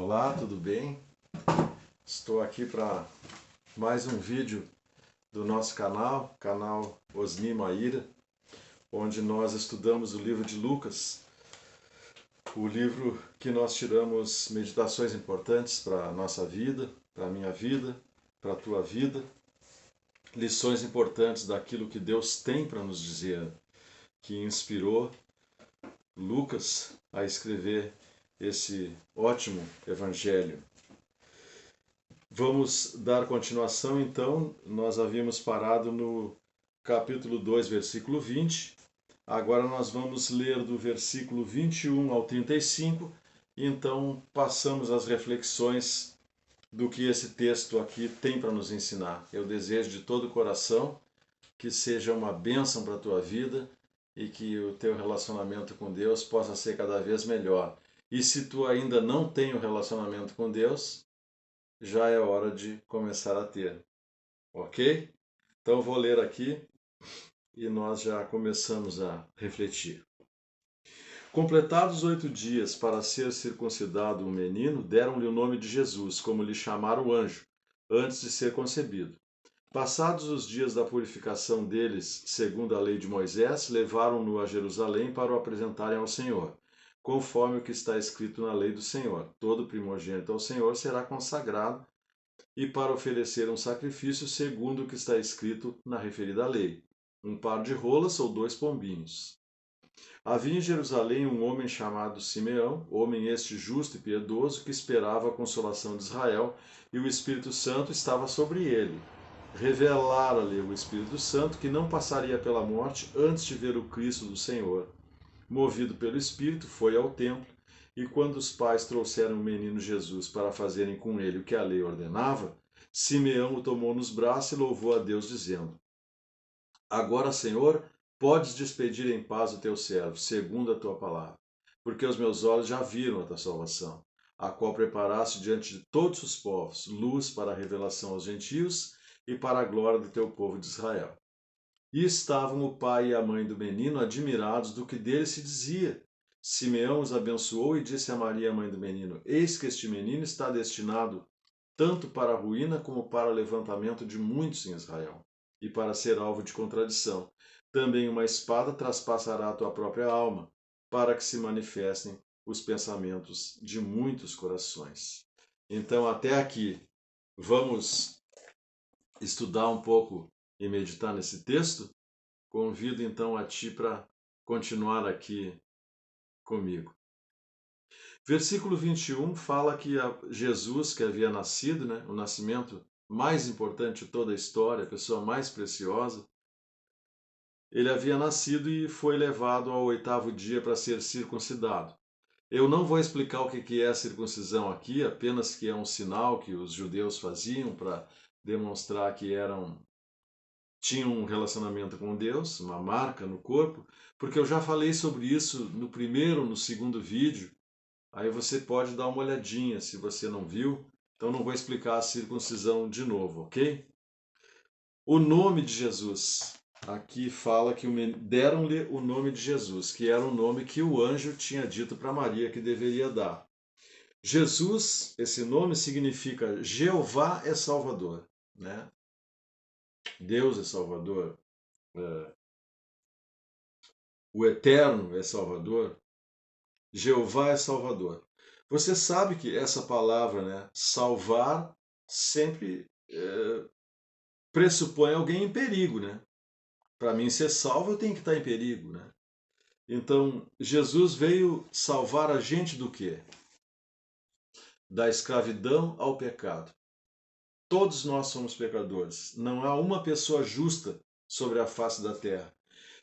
Olá, tudo bem? Estou aqui para mais um vídeo do nosso canal Osni Maíra, onde nós estudamos o livro de Lucas, o livro que nós tiramos meditações importantes para a nossa vida, para a minha vida, para a tua vida, lições importantes daquilo que Deus tem para nos dizer, que inspirou Lucas a escrever esse ótimo evangelho. Vamos dar continuação, então. Nós havíamos parado no capítulo 2, versículo 20. Agora nós vamos ler do versículo 21 ao 35. E então passamos às reflexões do que esse texto aqui tem para nos ensinar. Eu desejo de todo o coração que seja uma bênção para a tua vida e que o teu relacionamento com Deus possa ser cada vez melhor. E se tu ainda não tem um relacionamento com Deus, já é hora de começar a ter, ok? Então vou ler aqui e nós já começamos a refletir. Completados 8 dias para ser circuncidado o menino, deram-lhe o nome de Jesus, como lhe chamara o anjo, antes de ser concebido. Passados os dias da purificação deles, segundo a lei de Moisés, levaram-no a Jerusalém para o apresentarem ao Senhor, conforme o que está escrito na lei do Senhor. Todo primogênito ao Senhor será consagrado, e para oferecer um sacrifício segundo o que está escrito na referida lei, um par de rolas ou 2 pombinhos. Havia em Jerusalém um homem chamado Simeão, homem este justo e piedoso, que esperava a consolação de Israel, e o Espírito Santo estava sobre ele. Revelara-lhe o Espírito Santo que não passaria pela morte antes de ver o Cristo do Senhor. Movido pelo Espírito, foi ao templo, e quando os pais trouxeram o menino Jesus para fazerem com ele o que a lei ordenava, Simeão o tomou nos braços e louvou a Deus, dizendo: Agora, Senhor, podes despedir em paz o teu servo, segundo a tua palavra, porque os meus olhos já viram a tua salvação, a qual preparaste diante de todos os povos, luz para a revelação aos gentios e para a glória do teu povo de Israel. E estavam o pai e a mãe do menino admirados do que dele se dizia. Simeão os abençoou e disse a Maria, mãe do menino: Eis que este menino está destinado tanto para a ruína como para o levantamento de muitos em Israel, e para ser alvo de contradição. Também uma espada traspassará a tua própria alma, para que se manifestem os pensamentos de muitos corações. Então, até aqui, vamos estudar um pouco e meditar nesse texto. Convido então a ti para continuar aqui comigo. Versículo 21 fala que Jesus, que havia nascido, né, o nascimento mais importante de toda a história, a pessoa mais preciosa, ele havia nascido e foi levado ao 8º dia para ser circuncidado. Eu não vou explicar o que é a circuncisão aqui, apenas que é um sinal que os judeus faziam para demonstrar que tinham um relacionamento com Deus, uma marca no corpo, porque eu já falei sobre isso no primeiro, no segundo vídeo. Aí você pode dar uma olhadinha se você não viu. Então não vou explicar a circuncisão de novo, ok? O nome de Jesus. Aqui fala que deram-lhe o nome de Jesus, que era o nome que o anjo tinha dito para Maria que deveria dar. Jesus, esse nome significa Jeová é Salvador, né? Deus é Salvador. O Eterno é Salvador. Jeová é Salvador. Você sabe que essa palavra, né, salvar, sempre pressupõe alguém em perigo, né? Para mim ser salvo, eu tenho que estar em perigo, né? Então, Jesus veio salvar a gente do quê? Da escravidão ao pecado. Todos nós somos pecadores. Não há uma pessoa justa sobre a face da terra.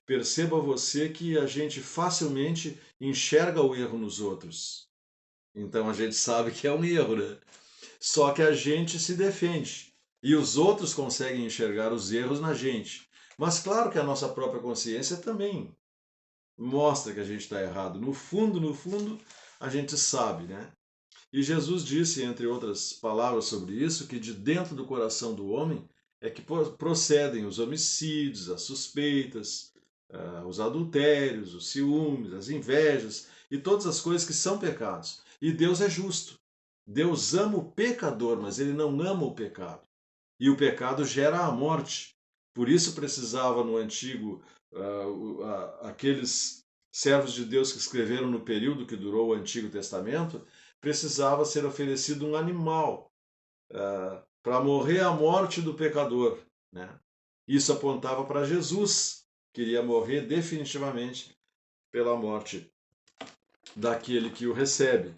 Perceba você que a gente facilmente enxerga o erro nos outros. Então a gente sabe que é um erro, né? Só que a gente se defende. E os outros conseguem enxergar os erros na gente. Mas claro que a nossa própria consciência também mostra que a gente está errado. No fundo, a gente sabe, né? E Jesus disse, entre outras palavras sobre isso, que de dentro do coração do homem é que procedem os homicídios, as suspeitas, os adultérios, os ciúmes, as invejas e todas as coisas que são pecados. E Deus é justo. Deus ama o pecador, mas ele não ama o pecado. E o pecado gera a morte. Por isso precisava no antigo, aqueles servos de Deus que escreveram no período que durou o Antigo Testamento, precisava ser oferecido um animal para morrer a morte do pecador, né? Isso apontava para Jesus, que iria morrer definitivamente pela morte daquele que o recebe.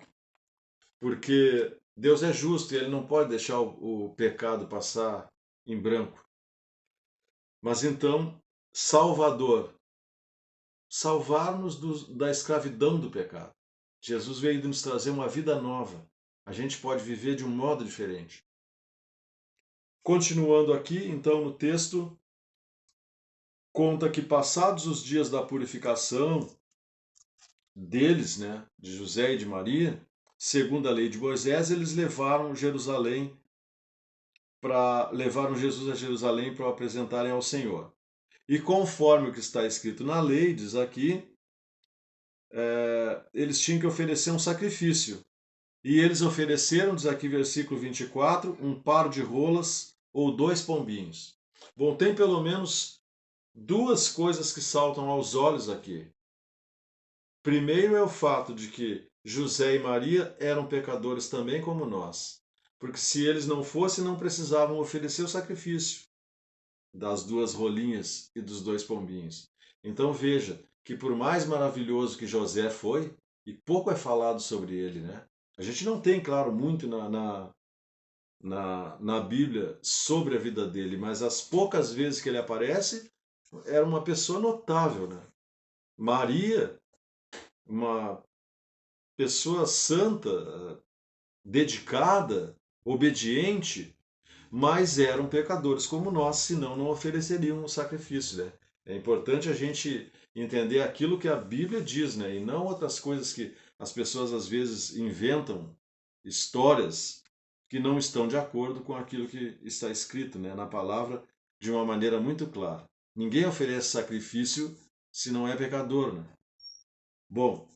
Porque Deus é justo e ele não pode deixar o pecado passar em branco. Mas então, Salvador, salvar-nos da escravidão do pecado. Jesus veio nos trazer uma vida nova. A gente pode viver de um modo diferente. Continuando aqui, então, no texto, conta que passados os dias da purificação deles, né, de José e de Maria, segundo a lei de Moisés, eles levaram Jesus a Jerusalém para o apresentarem ao Senhor. E conforme o que está escrito na lei, diz aqui, eles tinham que oferecer um sacrifício. E eles ofereceram, diz aqui versículo 24, um par de rolas ou 2 pombinhos. Bom, tem pelo menos duas coisas que saltam aos olhos aqui. Primeiro é o fato de que José e Maria eram pecadores também como nós. Porque se eles não fossem, não precisavam oferecer o sacrifício das 2 rolinhas e dos 2 pombinhos. Então veja que por mais maravilhoso que José foi, e pouco é falado sobre ele, né? A gente não tem, claro, muito na Bíblia sobre a vida dele, mas as poucas vezes que ele aparece, era uma pessoa notável, né? Maria, uma pessoa santa, dedicada, obediente, mas eram pecadores como nós, senão não ofereceriam um sacrifício, né? É importante a gente entender aquilo que a Bíblia diz, né? E não outras coisas que as pessoas às vezes inventam histórias que não estão de acordo com aquilo que está escrito, né, na palavra de uma maneira muito clara. Ninguém oferece sacrifício se não é pecador, né? Bom,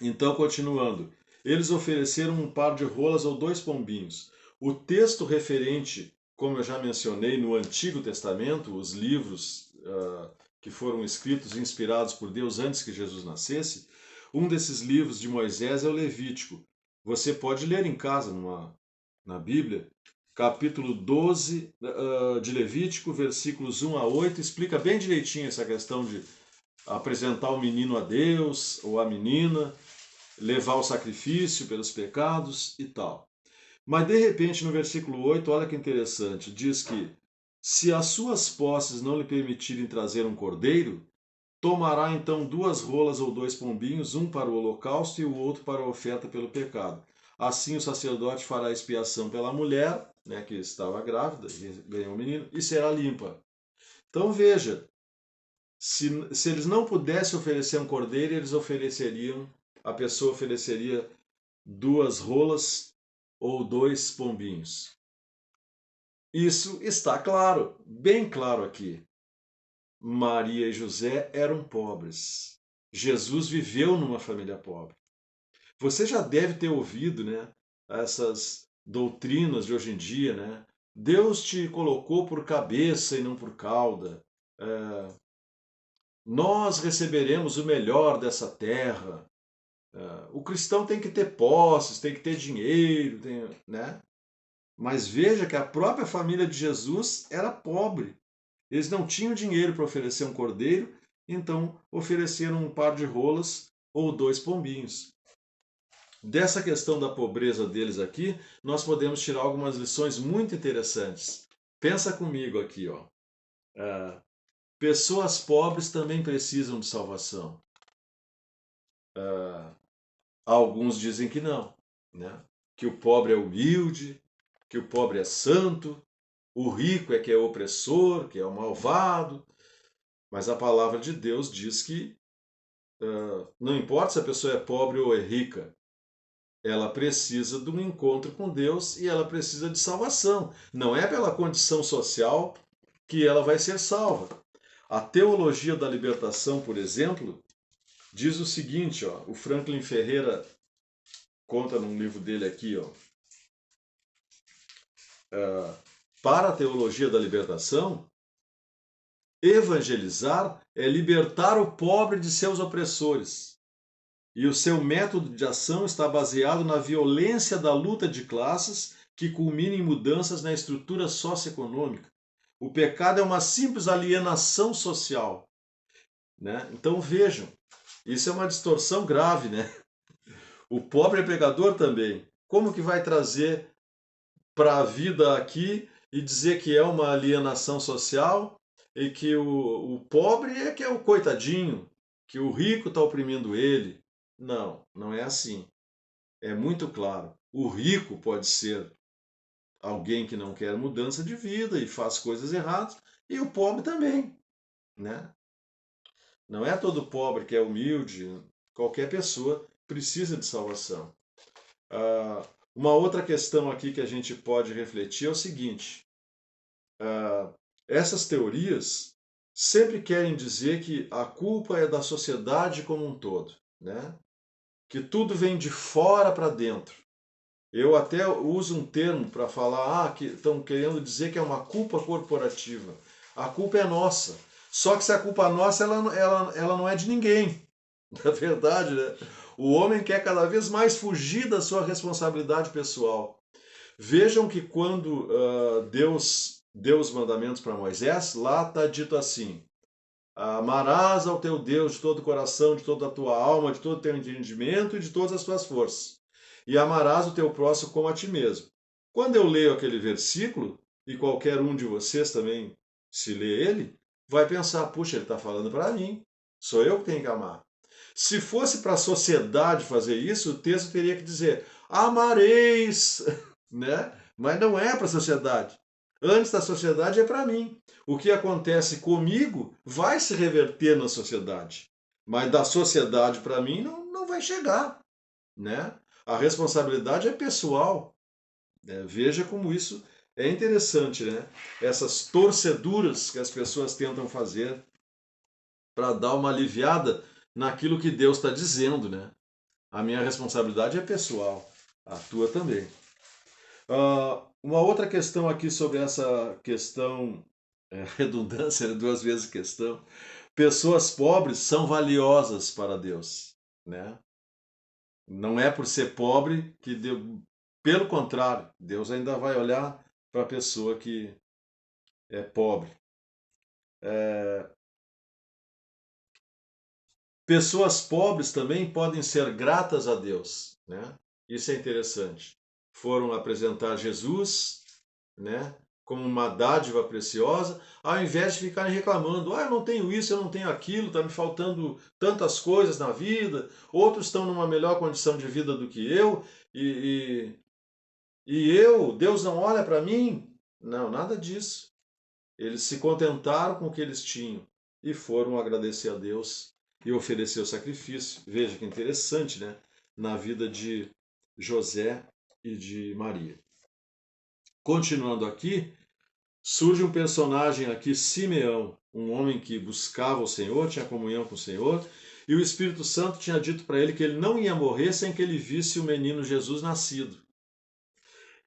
então continuando. Eles ofereceram um par de rolas ou 2 pombinhos. O texto referente, como eu já mencionei, no Antigo Testamento, os livros que foram escritos e inspirados por Deus antes que Jesus nascesse, um desses livros de Moisés é o Levítico. Você pode ler em casa na Bíblia, capítulo 12 de Levítico, versículos 1 a 8, explica bem direitinho essa questão de apresentar o menino a Deus ou a menina, levar o sacrifício pelos pecados e tal. Mas de repente no versículo 8, olha que interessante, diz que se as suas posses não lhe permitirem trazer um cordeiro, tomará então 2 rolas ou 2 pombinhos, um para o holocausto e o outro para a oferta pelo pecado. Assim o sacerdote fará expiação pela mulher, né, que estava grávida, ganhou um menino, e será limpa. Então veja, se eles não pudessem oferecer um cordeiro, a pessoa ofereceria 2 rolas ou 2 pombinhos. Isso está claro, bem claro aqui. Maria e José eram pobres. Jesus viveu numa família pobre. Você já deve ter ouvido, né, essas doutrinas de hoje em dia, né? Deus te colocou por cabeça e não por cauda. É, nós receberemos o melhor dessa terra. O cristão tem que ter posses, tem que ter dinheiro, né? Mas veja que a própria família de Jesus era pobre. Eles não tinham dinheiro para oferecer um cordeiro, então ofereceram um par de rolas ou 2 pombinhos. Dessa questão da pobreza deles aqui, nós podemos tirar algumas lições muito interessantes. Pensa comigo aqui, ó. Pessoas pobres também precisam de salvação. Alguns dizem que não, né? Que o pobre é humilde, que o pobre é santo, o rico é que é opressor, que é o malvado. Mas a palavra de Deus diz que não importa se a pessoa é pobre ou é rica, ela precisa de um encontro com Deus e ela precisa de salvação. Não é pela condição social que ela vai ser salva. A teologia da libertação, por exemplo, diz o seguinte, ó, o Franklin Ferreira conta num livro dele aqui, ó, para a teologia da libertação, evangelizar é libertar o pobre de seus opressores. E o seu método de ação está baseado na violência da luta de classes que culmina em mudanças na estrutura socioeconômica. O pecado é uma simples alienação social, né? Então vejam, isso é uma distorção grave, né? O pobre é pecador também. Como que vai trazer para a vida aqui e dizer que é uma alienação social e que o pobre é que é o coitadinho, que o rico está oprimindo ele? Não, não é assim. É muito claro. O rico pode ser alguém que não quer mudança de vida e faz coisas erradas, e o pobre também, né? Não é todo pobre que é humilde, qualquer pessoa precisa de salvação. Uma outra questão aqui que a gente pode refletir é o seguinte: essas teorias sempre querem dizer que a culpa é da sociedade como um todo, né? Que tudo vem de fora para dentro. Eu até uso um termo para falar que estão querendo dizer que é uma culpa corporativa. A culpa é nossa. Só que se a culpa é nossa, ela não é de ninguém. Na verdade, né? O homem quer cada vez mais fugir da sua responsabilidade pessoal. Vejam que quando Deus deu os mandamentos para Moisés, lá está dito assim: amarás ao teu Deus de todo o coração, de toda a tua alma, de todo o teu entendimento e de todas as tuas forças. E amarás o teu próximo como a ti mesmo. Quando eu leio aquele versículo, e qualquer um de vocês também, se lê ele, vai pensar: puxa, ele está falando para mim, sou eu que tenho que amar. Se fosse para a sociedade fazer isso, o texto teria que dizer: amareis, né? Mas não é para a sociedade. Antes da sociedade é para mim. O que acontece comigo vai se reverter na sociedade. Mas da sociedade para mim não vai chegar, né? A responsabilidade é pessoal. Veja como isso é interessante, né? Essas torceduras que as pessoas tentam fazer para dar uma aliviada naquilo que Deus está dizendo, né? A minha responsabilidade é pessoal, a tua também. Uma outra questão aqui sobre essa questão, redundância, duas vezes questão. Pessoas pobres são valiosas para Deus, né? Não é por ser pobre que Deus, pelo contrário, Deus ainda vai olhar para a pessoa que é pobre. Pessoas pobres também podem ser gratas a Deus, né? Isso é interessante. Foram apresentar Jesus, né, como uma dádiva preciosa, ao invés de ficarem reclamando: eu não tenho isso, eu não tenho aquilo, está me faltando tantas coisas na vida, outros estão numa melhor condição de vida do que eu, e Deus não olha para mim. Não, nada disso. Eles se contentaram com o que eles tinham e foram agradecer a Deus e oferecer o sacrifício. Veja que interessante, né? Na vida de José e de Maria. Continuando aqui, surge um personagem aqui, Simeão, um homem que buscava o Senhor, tinha comunhão com o Senhor, e o Espírito Santo tinha dito para ele que ele não ia morrer sem que ele visse o menino Jesus nascido.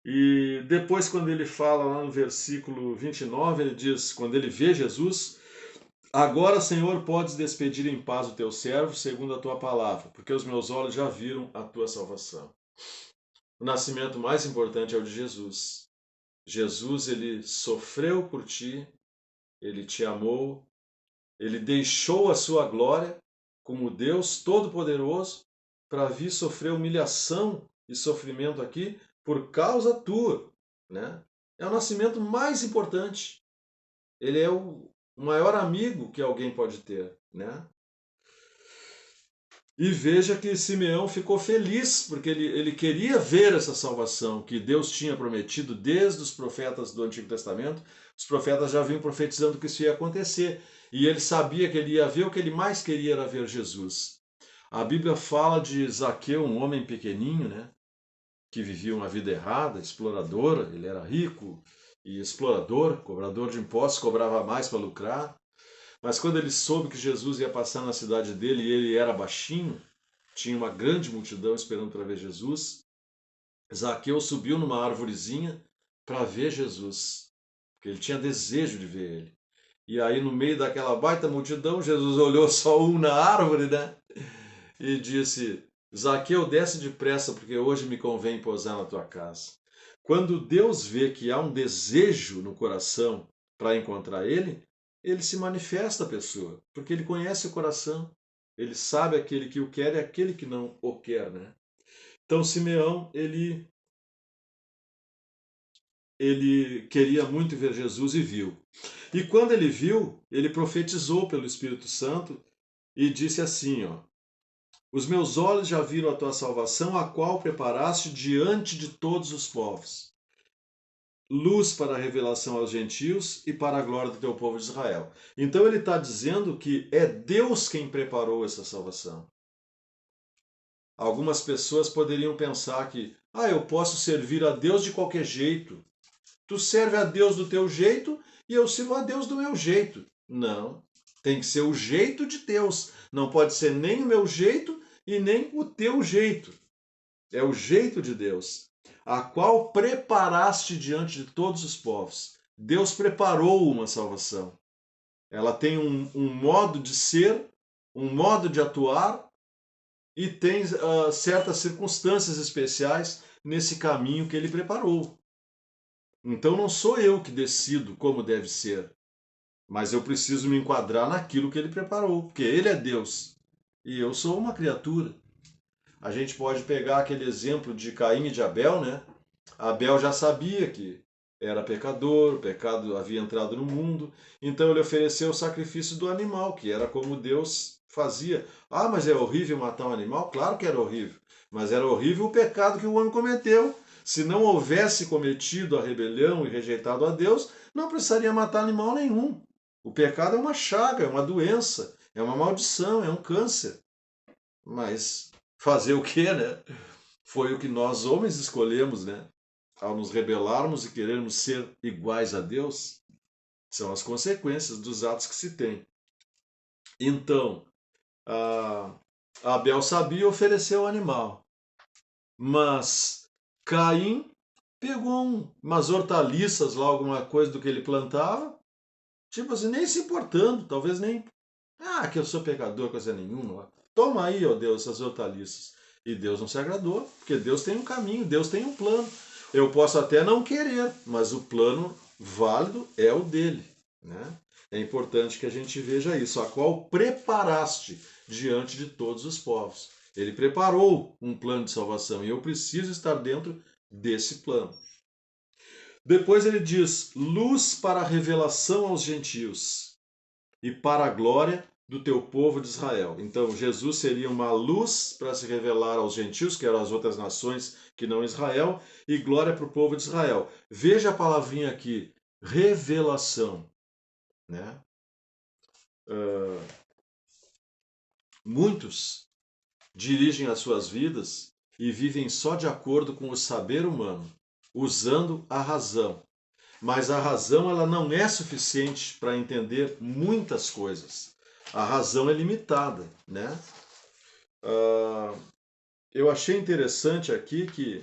E depois, quando ele fala lá no versículo 29, ele diz: quando ele vê Jesus, agora, Senhor, podes despedir em paz o teu servo, segundo a tua palavra, porque os meus olhos já viram a tua salvação. O nascimento mais importante é o de Jesus. Jesus, ele sofreu por ti, ele te amou, ele deixou a sua glória como Deus Todo-Poderoso para vir sofrer humilhação e sofrimento aqui por causa tua, né? É o nascimento mais importante. Ele é o maior amigo que alguém pode ter, né? E veja que Simeão ficou feliz, porque ele queria ver essa salvação que Deus tinha prometido desde os profetas do Antigo Testamento. Os profetas já vinham profetizando que isso ia acontecer. E ele sabia que ele ia ver, o que ele mais queria era ver Jesus. A Bíblia fala de Zaqueu, um homem pequeninho, né, que vivia uma vida errada, exploradora. Ele era rico e explorador, cobrador de impostos, cobrava mais para lucrar. Mas quando ele soube que Jesus ia passar na cidade dele e ele era baixinho, tinha uma grande multidão esperando para ver Jesus. Zaqueu subiu numa arvorezinha para ver Jesus, porque ele tinha desejo de ver ele. E aí, no meio daquela baita multidão, Jesus olhou só um na árvore, né? E disse: Zaqueu, desce depressa, porque hoje me convém pousar na tua casa. Quando Deus vê que há um desejo no coração para encontrar ele, ele se manifesta à pessoa, porque ele conhece o coração. Ele sabe aquele que o quer e aquele que não o quer, né? Então, Simeão, ele queria muito ver Jesus e viu. E quando ele viu, ele profetizou pelo Espírito Santo e disse assim, ó: Os meus olhos já viram a tua salvação, a qual preparaste diante de todos os povos. Luz para a revelação aos gentios e para a glória do teu povo de Israel. Então ele está dizendo que é Deus quem preparou essa salvação. Algumas pessoas poderiam pensar que, eu posso servir a Deus de qualquer jeito. Tu serve a Deus do teu jeito e eu sirvo a Deus do meu jeito. Não, tem que ser o jeito de Deus. Não pode ser nem o meu jeito e nem o teu jeito. É o jeito de Deus, a qual preparaste diante de todos os povos. Deus preparou uma salvação. Ela tem um modo de ser, um modo de atuar e tem certas circunstâncias especiais nesse caminho que ele preparou. Então não sou eu que decido como deve ser, mas eu preciso me enquadrar naquilo que ele preparou, porque ele é Deus e eu sou uma criatura. A gente pode pegar aquele exemplo de Caim e de Abel, né? Abel já sabia que era pecador, o pecado havia entrado no mundo, então ele ofereceu o sacrifício do animal, que era como Deus fazia. Mas é horrível matar um animal? Claro que era horrível, mas era horrível o pecado que o homem cometeu. Se não houvesse cometido a rebelião e rejeitado a Deus, não precisaria matar animal nenhum. O pecado é uma chaga, é uma doença, é uma maldição, é um câncer. Mas fazer o quê, né? Foi o que nós homens escolhemos, né? Ao nos rebelarmos e querermos ser iguais a Deus, são as consequências dos atos que se tem. Então, Abel sabia e ofereceu o animal, mas Caim pegou umas hortaliças lá, alguma coisa do que ele plantava, tipo assim, nem se importando, talvez nem, que eu sou pecador, coisa nenhuma. Toma aí, ó Deus, essas hortaliças. E Deus não se agradou, porque Deus tem um caminho, Deus tem um plano. Eu posso até não querer, mas o plano válido é o dele, né? É importante que a gente veja isso, a qual preparaste diante de todos os povos. Ele preparou um plano de salvação e eu preciso estar dentro desse plano. Depois ele diz: luz para a revelação aos gentios e para a glória do teu povo de Israel. Então, Jesus seria uma luz para se revelar aos gentios, que eram as outras nações que não Israel, e glória para o povo de Israel. Veja a palavrinha aqui, revelação. Né? Muitos dirigem as suas vidas e vivem só de acordo com o saber humano, usando a razão. Mas a razão ela não é suficiente para entender muitas coisas. A razão é limitada, né? Eu achei interessante aqui que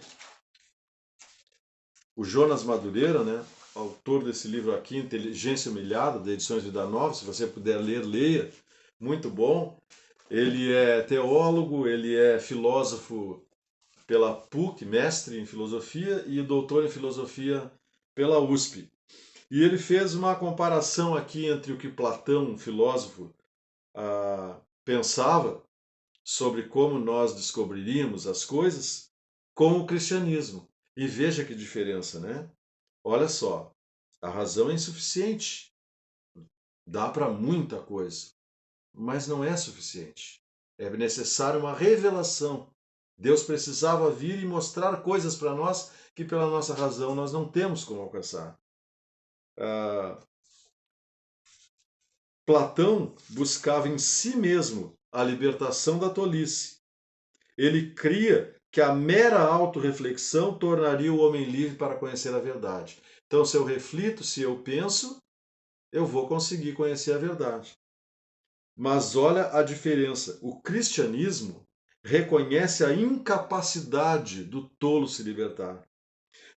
o Jonas Madureira, né, autor desse livro aqui, Inteligência Humilhada, da Edições Vida Nova, se você puder ler, leia, muito bom. Ele é teólogo, ele é filósofo pela PUC, mestre em filosofia e doutor em filosofia pela USP. E ele fez uma comparação aqui entre o que Platão, um filósofo, pensava sobre como nós descobriríamos as coisas com o cristianismo. E veja que diferença, né? Olha só, a razão é insuficiente. Dá para muita coisa, mas não é suficiente. É necessário uma revelação. Deus precisava vir e mostrar coisas para nós que pela nossa razão nós não temos como alcançar. Platão buscava em si mesmo a libertação da tolice. Ele cria que a mera autorreflexão tornaria o homem livre para conhecer a verdade. Então, se eu reflito, se eu penso, eu vou conseguir conhecer a verdade. Mas olha a diferença. O cristianismo reconhece a incapacidade do tolo se libertar.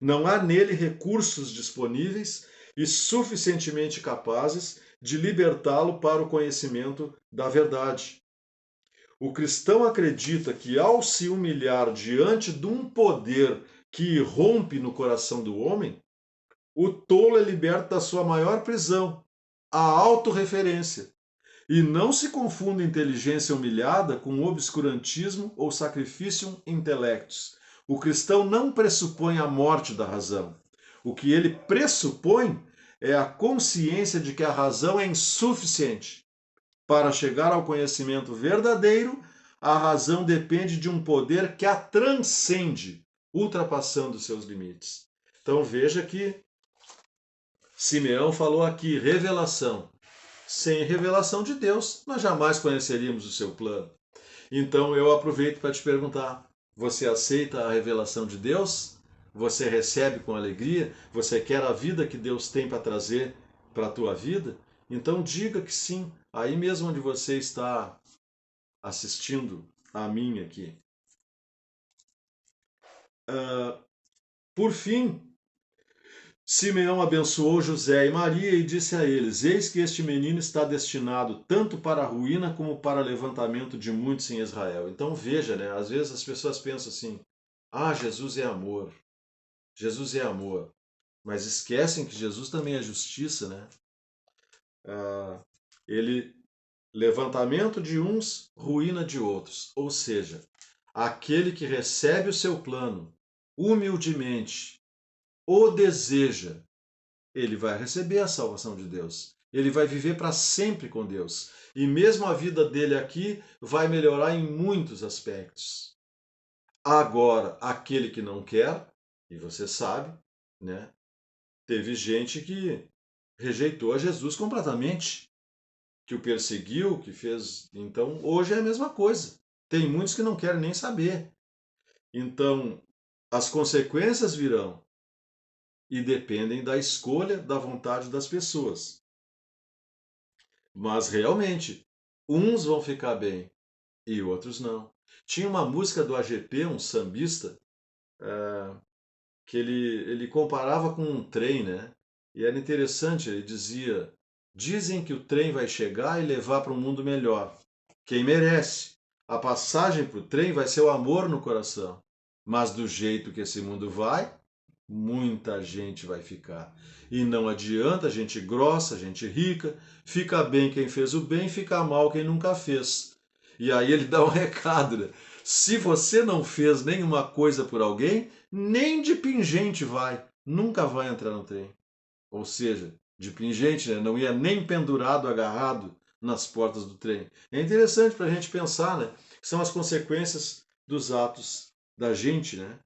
Não há nele recursos disponíveis e suficientemente capazes de libertá-lo para o conhecimento da verdade. O cristão acredita que, ao se humilhar diante de um poder que irrompe no coração do homem, o tolo é liberto da sua maior prisão, a autorreferência. E não se confunda inteligência humilhada com obscurantismo ou sacrificium intellectus. O cristão não pressupõe a morte da razão. O que ele pressupõe é a consciência de que a razão é insuficiente. Para chegar ao conhecimento verdadeiro, a razão depende de um poder que a transcende, ultrapassando seus limites. Então veja que Simeão falou aqui, revelação. Sem revelação de Deus, nós jamais conheceríamos o seu plano. Então eu aproveito para te perguntar: você aceita a revelação de Deus? Você recebe com alegria? Você quer a vida que Deus tem para trazer para a tua vida? Então diga que sim, aí mesmo onde você está assistindo a mim aqui. Por fim, Simeão abençoou José e Maria e disse a eles: Eis que este menino está destinado tanto para a ruína como para o levantamento de muitos em Israel. Então veja, né? Às vezes as pessoas pensam assim: ah, Jesus é amor. Jesus é amor. Mas esquecem que Jesus também é justiça, né? Ele levantamento de uns, ruína de outros. Ou seja, aquele que recebe o seu plano humildemente, o deseja, ele vai receber a salvação de Deus. Ele vai viver para sempre com Deus. E mesmo a vida dele aqui vai melhorar em muitos aspectos. Agora, aquele que não quer, e você sabe, né? Teve gente que rejeitou a Jesus completamente, que o perseguiu, que fez. Então, hoje é a mesma coisa. Tem muitos que não querem nem saber. Então, as consequências virão e dependem da escolha, da vontade das pessoas. Mas realmente, uns vão ficar bem e outros não. Tinha uma música do AGP, um sambista, que ele comparava com um trem, né? E era interessante, ele dizia: dizem que o trem vai chegar e levar para um mundo melhor. Quem merece? A passagem para o trem vai ser o amor no coração. Mas do jeito que esse mundo vai, muita gente vai ficar. E não adianta, gente grossa, gente rica, fica bem quem fez o bem, fica mal quem nunca fez. E aí ele dá um recado, né? Se você não fez nenhuma coisa por alguém, nem de pingente vai, nunca vai entrar no trem. Ou seja, de pingente, né? Não ia nem pendurado, agarrado nas portas do trem. É interessante para a gente pensar, né? São as consequências dos atos da gente, né?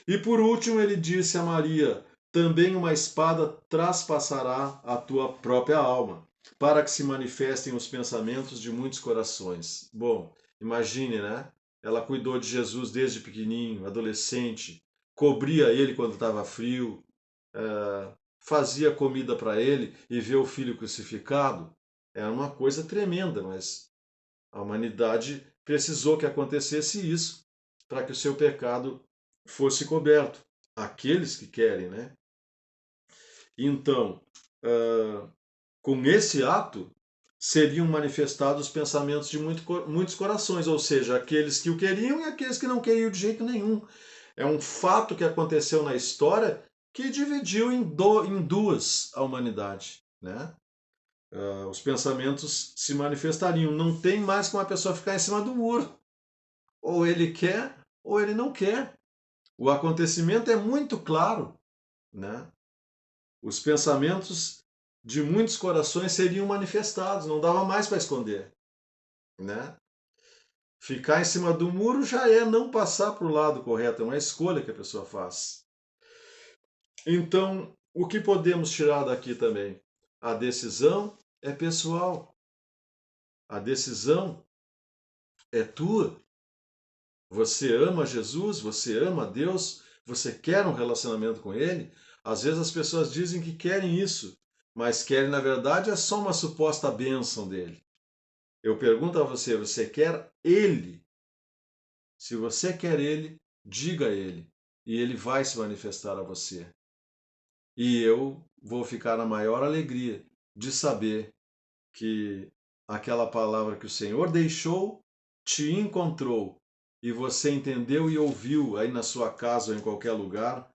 E por último, ele disse a Maria: também uma espada traspassará a tua própria alma, para que se manifestem os pensamentos de muitos corações. Bom, imagine, né? Ela cuidou de Jesus desde pequenininho, adolescente, cobria ele quando estava frio, fazia comida para ele e ver o filho crucificado. Era uma coisa tremenda, mas a humanidade precisou que acontecesse isso para que o seu pecado fosse coberto. Aqueles que querem, né? Então, com esse ato, seriam manifestados os pensamentos de muitos corações, ou seja, aqueles que o queriam e aqueles que não queriam de jeito nenhum. É um fato que aconteceu na história que dividiu em duas a humanidade, né? Os pensamentos se manifestariam. Não tem mais que uma pessoa ficar em cima do muro. Ou ele quer, ou ele não quer. O acontecimento é muito claro, né? Os pensamentos de muitos corações seriam manifestados, não dava mais para esconder, né? Ficar em cima do muro já é não passar para o lado correto, é uma escolha que a pessoa faz. Então, o que podemos tirar daqui também? A decisão é pessoal. A decisão é tua. Você ama Jesus, você ama Deus, você quer um relacionamento com Ele. Às vezes as pessoas dizem que querem isso, mas querem, na verdade, é só uma suposta bênção dele. Eu pergunto a você, você quer Ele? Se você quer Ele, diga a Ele, e Ele vai se manifestar a você. E eu vou ficar na maior alegria de saber que aquela palavra que o Senhor deixou te encontrou e você entendeu e ouviu aí na sua casa ou em qualquer lugar.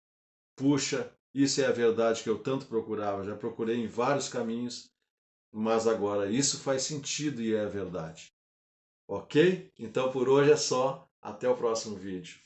Puxa, isso é a verdade que eu tanto procurava. Já procurei em vários caminhos, mas agora isso faz sentido e é a verdade. Ok? Então por hoje é só. Até o próximo vídeo.